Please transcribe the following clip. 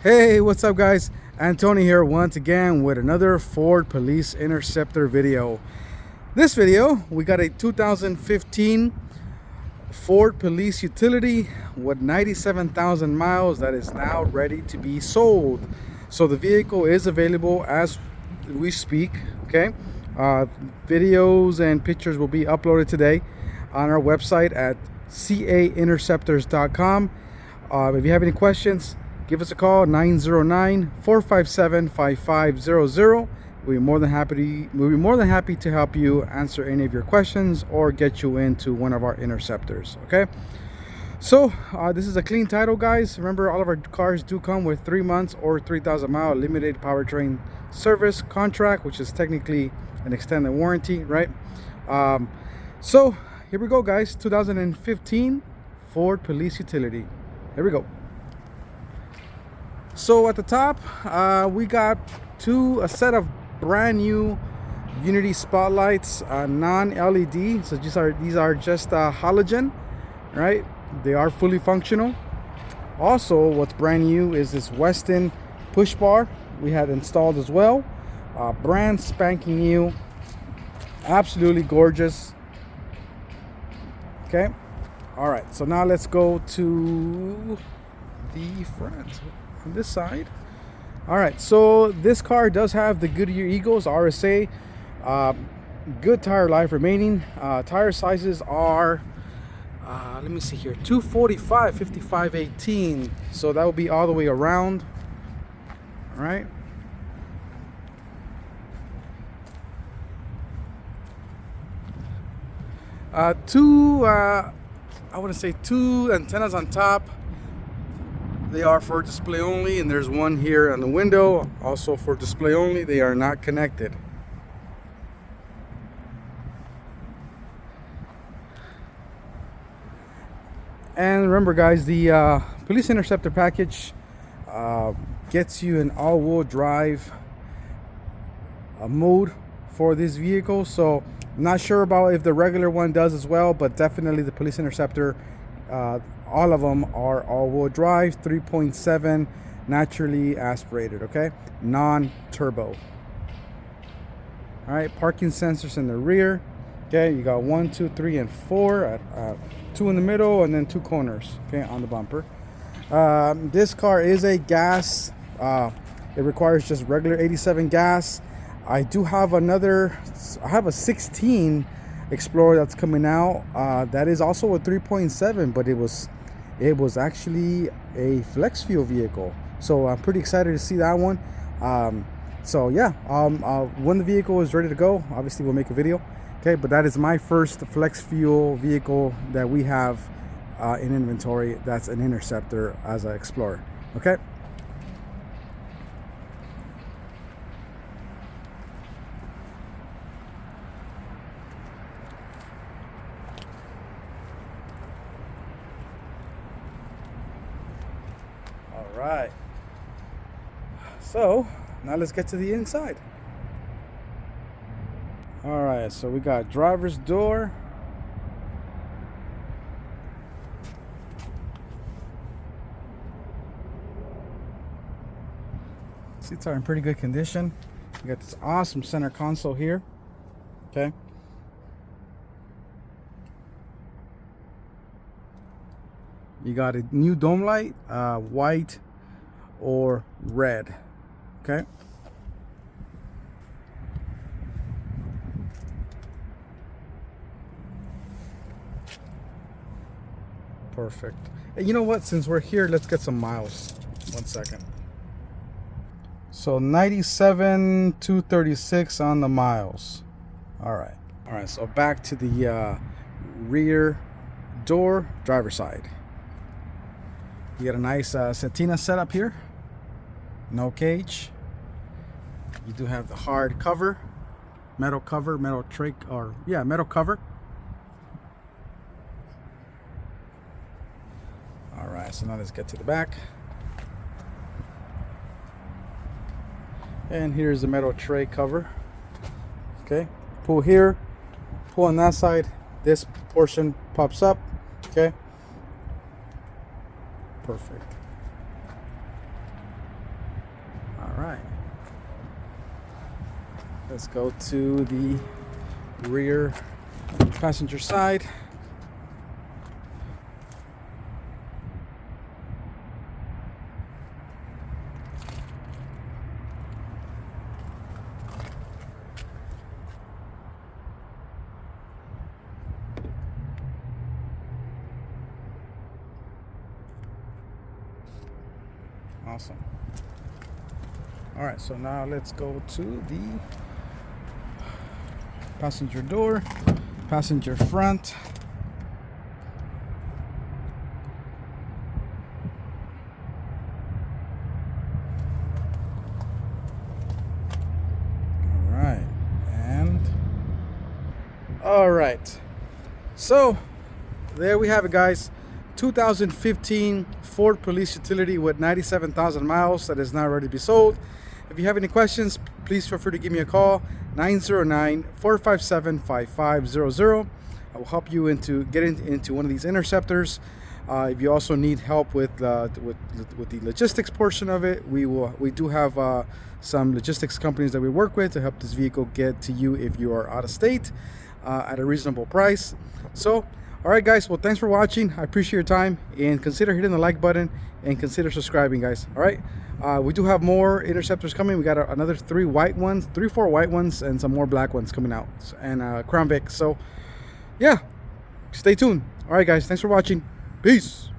Hey, what's up guys? Anthony here once again with another Ford Police Interceptor video. This video, we got a 2015 Ford Police Utility with 97,000 miles that is now ready to be sold. So the vehicle is available as we speak, okay? Videos and pictures will be uploaded today on our website at cainterceptors.com. If you have any questions, give us a call, 909-457-5500. We'll be more than happy to help you answer any of your questions or get you into one of our interceptors. Okay. So this is a clean title, guys. Remember, all of our cars do come with 3 months or 3,000 mile limited powertrain service contract, which is technically an extended warranty, right? So here we go, guys. 2015 Ford Police Utility. Here we go. So at the top, we got a set of brand new Unity spotlights, non-LED. So these are just halogen, right? They are fully functional. Also, what's brand new is this Weston push bar we had installed as well. Brand spanking new, absolutely gorgeous. Okay, all right. So now let's go to the front. On this side. All right, so this car does have the Goodyear Eagles RSA, good tire life remaining. Tire sizes are let me see here, 245 55 18, so that will be all the way around. All right, I want to say two antennas on top. They are for display only, and there's one here on the window also for display only. They are not connected. And remember, guys, the Police Interceptor package gets you an all-wheel drive mode for this vehicle. So I'm not sure about if the regular one does as well, but definitely the Police Interceptor, all of them are all-wheel drive, 3.7 naturally aspirated, okay, non-turbo. All right, parking sensors in the rear. Okay, you got 1, 2, 3, and 4, 2 in the middle, and then 2 corners, okay, on the bumper. This car is a gas. It requires just regular 87 gas. I do have I have a 16 Explorer that's coming out. That is also a 3.7, but it was actually a flex fuel vehicle, so I'm pretty excited to see that one. So yeah, when the vehicle is ready to go, obviously we'll make a video, okay? But that is my first flex fuel vehicle that we have in inventory. That's an Interceptor as an Explorer, okay? Right, so now let's get to the inside. All right, so we got driver's door, seats are in pretty good condition. You got this awesome center console here, okay? You got a new dome light, white or red, okay? Perfect. And you know what? Since we're here, let's get some miles. 1 second. So 97,236 on the miles. All right. All right. So back to the rear door, driver's side. You got a nice Setina setup here. No cage. You do have the hard cover, metal cover, metal tray, or yeah, metal cover. All right, so now let's get to the back. And here's the metal tray cover. Okay, pull here, pull on that side. This portion pops up. Okay. Perfect. Let's go to the rear passenger side. Awesome. All right, so now let's go to the passenger door, passenger front. All right, and all right. So there we have it, guys. 2015 Ford Police Utility with 97,000 miles that is now ready to be sold. If you have any questions, please feel free to give me a call, 909-457-5500. I will help you get into one of these interceptors. If you also need help with the logistics portion of it, we do have some logistics companies that we work with to help this vehicle get to you if you are out of state at a reasonable price. So all right, guys, well, thanks for watching. I appreciate your time, and consider hitting the like button and consider subscribing, guys. All right, we do have more interceptors coming. We got another 4 white ones and some more black ones coming out, and Crown Vic. So yeah, stay tuned. All right, guys, thanks for watching. Peace.